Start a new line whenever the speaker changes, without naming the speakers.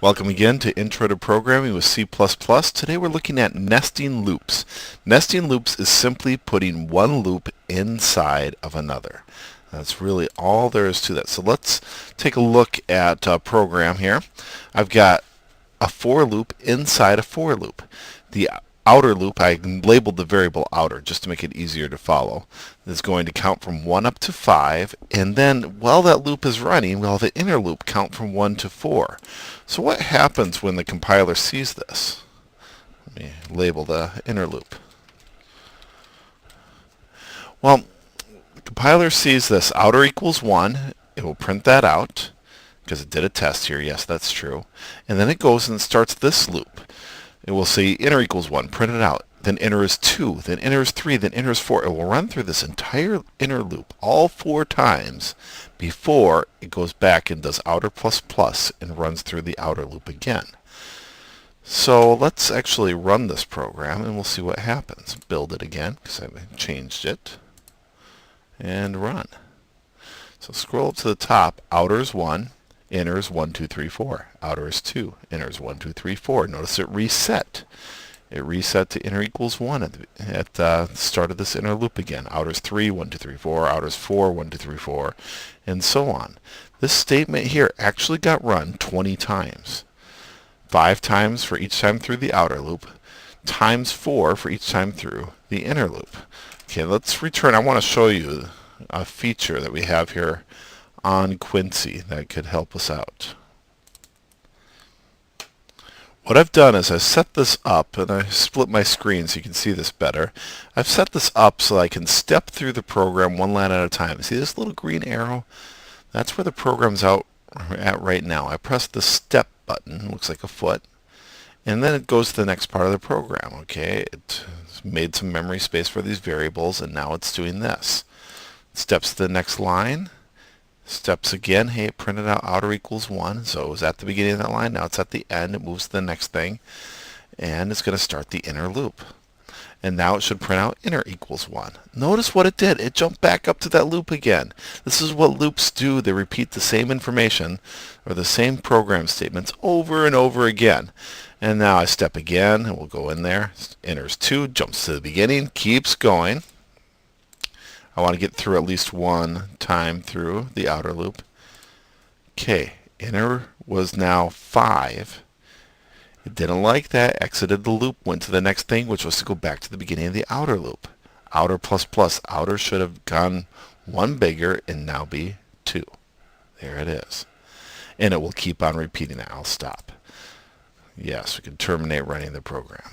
Welcome again to Intro to Programming with C++. Today we're looking at nesting loops. Nesting loops is simply putting one loop inside of another. That's really all there is to that. So let's take a look at a program here. I've got a for loop inside a for loop. The outer loop, I labeled the variable outer just to make it easier to follow, is going to count from 1 up to 5, and then while that loop is running, we'll have the inner loop count from 1 to 4. So what happens when the compiler sees this? Let me label the inner loop. Well, the compiler sees this outer equals 1, it will print that out, because it did a test here, yes, that's true, and then it goes and starts this loop. It will say inner equals 1, print it out. Then inner is 2, then inner is 3, then inner is 4. It will run through this entire inner loop all 4 times before it goes back and does outer plus plus and runs through the outer loop again. So let's actually run this program and we'll see what happens. Build it again because I've changed it. And run. So scroll up to the top. Outer is 1. Inner is 1, 2, 3, 4. Outer is 2. Inner is 1, 2, 3, 4. Notice it reset. It reset to inner equals 1 at the start of this inner loop again. Outer is 3, 1, 2, 3, 4. Outer is 4, 1, 2, 3, 4. And so on. This statement here actually got run 20 times. 5 times for each time through the outer loop, times 4 for each time through the inner loop. Okay, let's return. I want to show you a feature that we have here on Quincy that could help us out. What I've done is I've set this up, and I split my screen so you can see this better. I've set this up so I can step through the program one line at a time. See this little green arrow? That's where the program's out at right now. I press the step button, looks like a foot, and then it goes to the next part of the program. Okay, it's made some memory space for these variables, and now it's doing this. It steps to the next line. Steps again. Hey, it printed out outer equals 1, so it was at the beginning of that line. Now it's at the end. It moves to the next thing, and it's going to start the inner loop. And now it should print out inner equals 1. Notice what it did. It jumped back up to that loop again. This is what loops do. They repeat the same information or the same program statements over and over again. And now I step again, and we'll go in there. Inner's 2, jumps to the beginning, keeps going. I want to get through at least one time through the outer loop. Okay, inner was now 5. It didn't like that, exited the loop, went to the next thing, which was to go back to the beginning of the outer loop. Outer plus plus. Outer should have gone 1 bigger and now be 2. There it is. And it will keep on repeating that. I'll stop. Yes, we can terminate running the program.